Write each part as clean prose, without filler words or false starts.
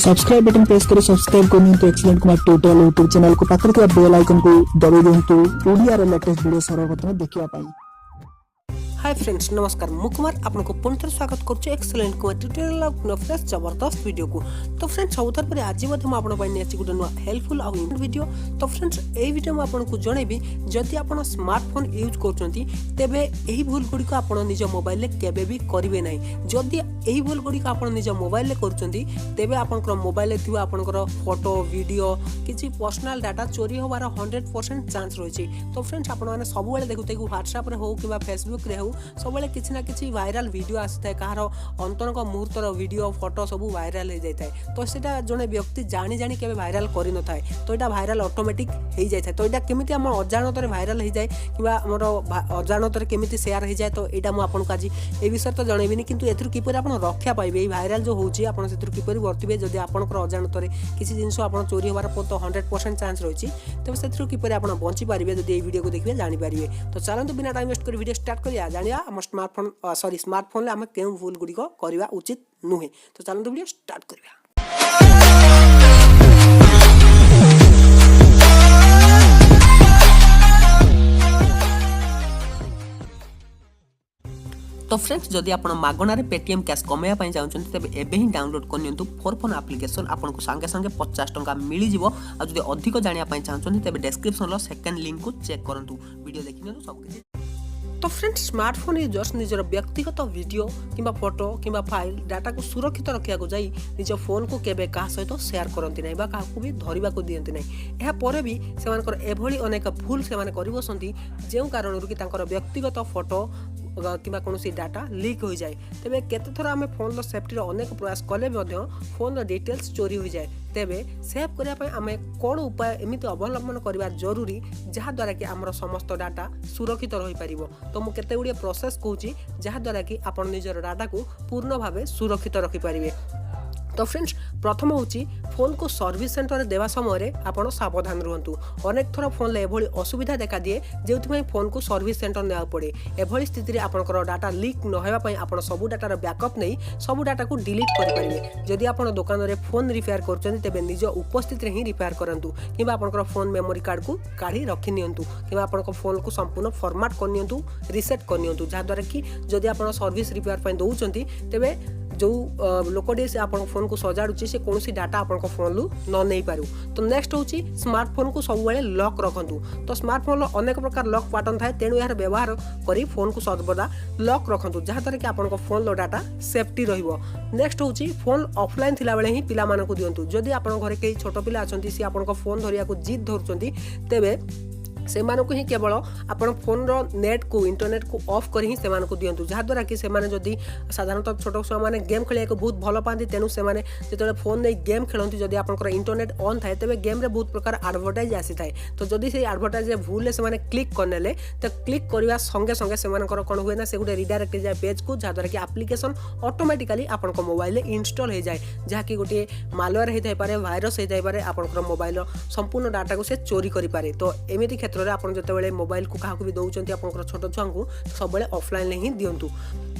Subscribe button press कर subscribe करनी तो excellent Kumar tutorial YouTube channel को पाखर के बेल आइकन को दबाई दिंतु ओडिया रे लेटेस्ट वीडियो सर्वप्रथम देखिया पाई। हाय फ्रेंड्स नमस्कार मु कुमार आपको पुनः स्वागत करुछु excellent Kumar tutorial of fresh जबरदस्त वीडियो को। तो फ्रेंड्स सबुतर पर आज मध्य आपन पई नेछि गुटे नुवा हेल्पफुल आ वीडियो। तो फ्रेंड्स ए वीडियो में आपन को जणेबी जदि आपन स्मार्टफोन यूज करचंती तेबे एही भूल गुडी को आपन निज मोबाइल ले केबे भी करिवे नै। जदि एही भूल गुडी को आपन निज मोबाइल ले करचंती तेबे आपनकर मोबाइल ले थिबा आपनकर फोटो वीडियो किछि पर्सनल डाटा चोरी होबार 100% चांस रहछि। तो फ्रेंड्स आपन माने सब बेले देखुते कि WhatsApp रे हो किबा Facebook रे हो सब किसी ना किसी वायरल वीडियो आसी कहार अंतरंग मुहूर्तर वीडियो फोटो सब वायरल हो जाए। तो सेटा जड़े व्यक्ति जानी जानी के वायरल कर न था तो यहाँ भाइराल ऑटोमेटिक हो जाए। तो यहाँ केमी आम अजाणत भाइराल हो जाए कि आमर अजाणत केमी सेयार हो जाए। तो यहाँ मुझे आज ये विषय तो जनइबी कि किपर आप रक्षा पाइबे भाइराल जो होती किपर बर्तवे जब आपंकर अजाणत किसी जिन आप चोरी होबार तो 100% चांस रही तेज से किपर आप बची पारे जब ये वीडियो को देखिए जानीपारे। तो चलते बिना टाइम वेस्ट कर वीडियो स्टार्ट करिया जानिया आम स्मार्टफोन आम क्यों भूल गुड़िक करवा उचित नुहे। तो चलते वीडियो स्टार्ट करिया। तो फ्रेंड्स जदि आप मागणार पेटीएम कैश कमाइबा चाहते तेज एबे ही डाउनलोड करनियंतु फोर फोन एप्लिकेशन आपको सांगे सांगे 50 टंका मिल जिवो। आ जदि अधिक जानिया चाहते तेज डिस्क्रिप्शन सेकंड लिंक को चेक करंतु वीडियो देखिने सब किछि। तो फ्रेंड्स स्मार्टफोन यूजर्स निजर व्यक्तिगत वीडियो किंबा फोटो किंबा फाइल डाटा को सुरक्षित रखा जाई निज फोन को केबे का सहित शेयर करती नहीं क्या भी धरवा को दियंती नहीं। यह पर भी सेमानकर एभली अनेक भूल से कर बसती जो कारण कि व्यक्तिगत फोटो किंबा कौन डाटा लीक हो जाए। तेबे केते थर आम फोन सेफ्टी अनेक प्रयास कले फोन डिटेल्स चोरी हो जाए। तेबे सेव करने आम कौन उपाय एमती अवलंबन करवा जरूरी जहाद्वारा कि आमर समस्त डाटा सुरक्षित रही पारिबो। तो मु केते गुड़िए प्रोसेस कहूँ जहाद्वारा कि आपण निजर डाटा को पूर्ण भाव सुरक्षित रखिपारे। तो फ्रेंड्स प्रथम होची फोन को सर्विस सेंटर देवा समय आपड़ सावधान रुहतु। अनेक थर फोन एभली असुविधा देखा दिए जो फोन को सर्विस सेंटर नेवा पड़े। एभली स्थिति आपंकर डाटा लीक नहेबापी आप सब डाटार बैकअप नहीं सब डाटा को डिलीट करेंगे। जदि आप दुकान में फोन रिपेयर कर निज उपस्थित ही रिपेयर करूँ कि आपंकर फोन मेमोरी कार्ड को काढ़ी रखी नियंतु कि आप फोन को संपूर्ण फॉर्मेट करनियंतु रिसेट करनियंतु जहाद्वारा कि जदि आप सर्विस रिपेयर दौरान तेबे जो लोकटी से आप फोन को सजाड़ुची से कौन डाटा आप फोन लू न नहीं पारू। तो नेक्स्ट हूँ स्मार्टफोन को सब लॉक रखु। तो स्मार्टफोन अनेक प्रकार लॉक पैटर्न थाए तेणु यार व्यवहार करी फोन को सर्वदा लॉक रखु जहाद्वारा कि आप फोन डाटा सेफ्टी रहिबो। नेक्स्ट हूँ फोन ऑफलाइन थिला बेले ही पिला मानकु दियंतु। जदि आप घर कई छोट पिला अछंती सी आप फोन धरिया को जिद धरुचंती तेबे से मानक ही केवल आपण फोन रो नेट को इंटरनेट को ऑफ कर ही से मानक दियंतु जहाद्वारा कि से माने जदि साधारणतः छोट छुआ मैंने गेम खेलिया को बहुत भल पाती तेणु से माने जेतले फोन नहीं गेम खेलती जदि आपनकर इंटरनेट ऑन थाए तेबे गेम रे बहुत प्रकार एडवर्टाइज आसी थाए। तो जदि से एडवर्टाइज भूल से माने क्लिक करनेले तो क्लिक करवा संगे संगे से मानकर कोन हुए ना से गुटे रिडायरेक्ट जाए पेज को जहाद्वारा कि एप्लिकेशन ऑटोमेटिकली आपनक मोबाइल रे इंस्टॉल हो जाए जहा कि गोटे मालवेयर होइथाय पारे भाइरस होइथाय पारे आपनकर मोबाइल संपूर्ण डाटा को से चोरी करि पारे। तो एमिति क्षेत्र में आप जो मोबाइल को क्या भी दौरान आप छोट छुआ को सब ऑफलाइन ही दिंतु।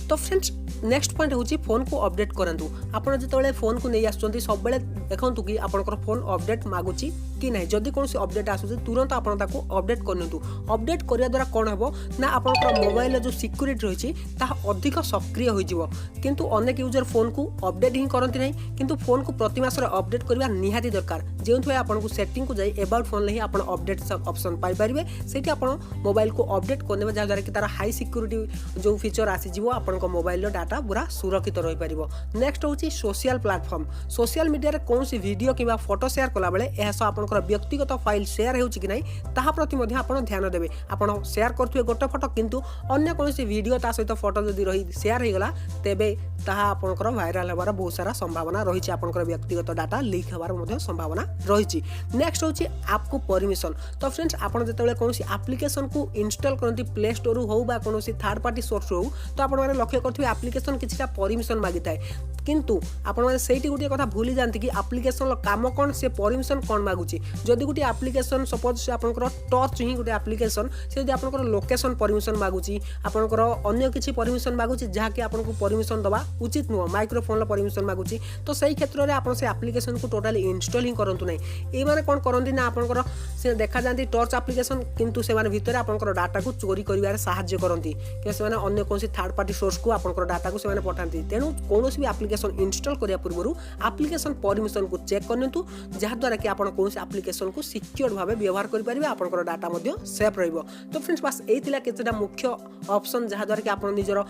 तो फ्रेंड्स नेक्स्ट पॉइंट हूँ फोन को अपडेट करूँ। आप जो फोन को नहीं आसुँच सब देखु कि आपंकर फोन अपडेट मागुची कि नहीं। जदि कौन अपडेट आसूँ तुरंत आप अपडेट करनी। अपडेट करने द्वारा कौन हम ना आप मोबाइल जो सिक्यूरीटी रही अधिक सक्रिय हो किंतु अनेक यूजर फोन को अपडेट ही करती नहीं किंतु फोन को प्रति मास अपडेट करवा निहाती दरकार जो आपको सेटिंग को जाए एबाउट फोन ही आप अपडेट ऑप्शन पाइपर से आप मोबाइल को अपडेट करने जहाद्वारा कि तार हाई सिक्यूरीटी जो फीचर आसीज आपंक मोबाइल डाटा पूरा सुरक्षित रही पार। नेक्स्ट हूँ सोशल प्लेटफॉर्म सोशल मीडिया कौन वीडियो कि फोटो शेयर कला बेले यह सब आपंकर व्यक्तिगत फाइल शेयर हो कि नहीं ता प्रति आप ध्यान देवे। आप शेयर करुवे गोटे फोटो किंतु अन्य कौन वीडियो ता सहित फोटो जदि रही शेयर होगला तेबे ताहा आपंकर वायरल होबार बहुत सारा संभावना रही आपंकर व्यक्तिगत डाटा लीक होबार संभावना रही। नेक्स्ट हूँ ऐप को परमिशन। तो फ्रेंड्स आप जो कौन एप्लिकेशन को इंस्टॉल करती प्ले स्टोर हो कौन थर्ड पार्टी सोर्स हो तो आप लक्ष्य करेंगे एप्लिकेशन किसी परमिशन मागी थाए किंतु आपण मैंने से गोटे कथा भूली जाती कि एप्लिकेशन काम कौन से परमिशन कौन मागुची जदि गोटे आप्लिकेसन सपोज से आपंकर टच ही गोटे आप्लिकेसन से जब आपंकर लोकेशन परमिशन मागुची आपंकर अन्य किसी परमिशन मागुची जहाँकि आपको परमिशन दवा उचित नुह माइक्रोफोन परमिशन मागुची तो सही क्षेत्र में आप से आप्लिकेसन को टोटाली इनस्टॉल ही करंतु नहीं ये माने कौन करती ना आपंकर से देखा जाती टच आप्लिकेसन किंतु से भितर आपंकर डाटा को चोरी करिवार साहाय्य करती कि से अन्य कौन थर्ड पार्टी सोर्स को आपंकर डाटा को से पठाती तेणु कौन भी आप्लिकेसन इनस्टॉल करिया पूर्व आप्लिकेसन परमिशन को चेक करनियंतु जहाँद्वारा कि आप कौन आप्लिकेसन को सिक्योर भाव व्यवहार करेंगे आपंकर डाटा सेफ रहिबो। तो फ्रेंड्स बास यही केतेटा मुख्य ऑप्शन जहाँद्वारा कि आप निजर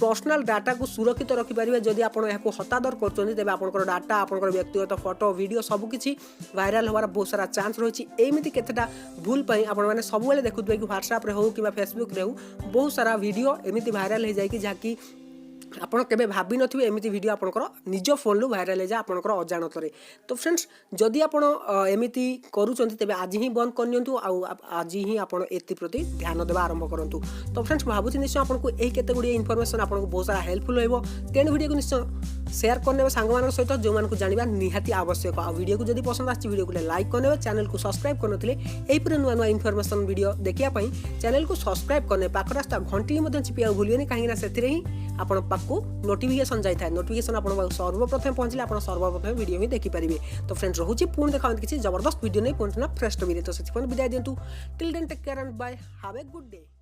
पर्सनल डाटा को सुरक्षित रखिपारे जदि आप हतादर कर तेज आपंकर डाटा आपंकर व्यक्तिगत फोटो वीडियो सबकिछि वायरल होवार बहुत सारा चांस रही एमती केतेटा भूल आपने सब देखुए कि व्हाट्सएप हो कि फेसबुक रे हो बहुत सारा वीडियो एमती वायरल हो जाए जहाँकि आपड़ के भावी नथिबे एमिति वीडियो आपनकर निज फोन लु वायरल हो जाए आपनकर अजाणतरे। तो फ्रेंड्स जदि आप एमिति करूचंती तेबे आज ही बंद करनियंतु आज ही आप एति प्रति ध्यान देवा आरंभ करंतु। तो फ्रेंड्स भाबुछि निश्चय आपको एही केते गुडी इनफॉरमेशन आपको बहुत सारा हेल्पफुल होइबो तेन वीडियो को निश्चय शेयर करने सांग सहित जो मानक जाना निहाती आवश्यक आ वीडियो को जब पसंद आछि वीडियो को लाइक करने चैनल को सब्सक्राइब करनथिले एहिपरि नुआ नुआ इनफॉरमेशन वीडियो देखिया पई चैनल को सब्सक्राइब करने पाखर रास्ता घंटी मध्य चिपिया भूलिएनि कहीं से ही आपण पाखु नोटिफिकेशन जाए नोटिफिकेशन आप सर्वप्रथम पहुँचले आप सर्वप्रथम वीडियो ही देखिपारे। तो फ्रेंड्स रोचे पुणी देखा किसी जबरदस्त वीडियो नहीं पुणी फ्रेश टॉपिक तो से विदाय दिंतु till then take care and bye have a good day.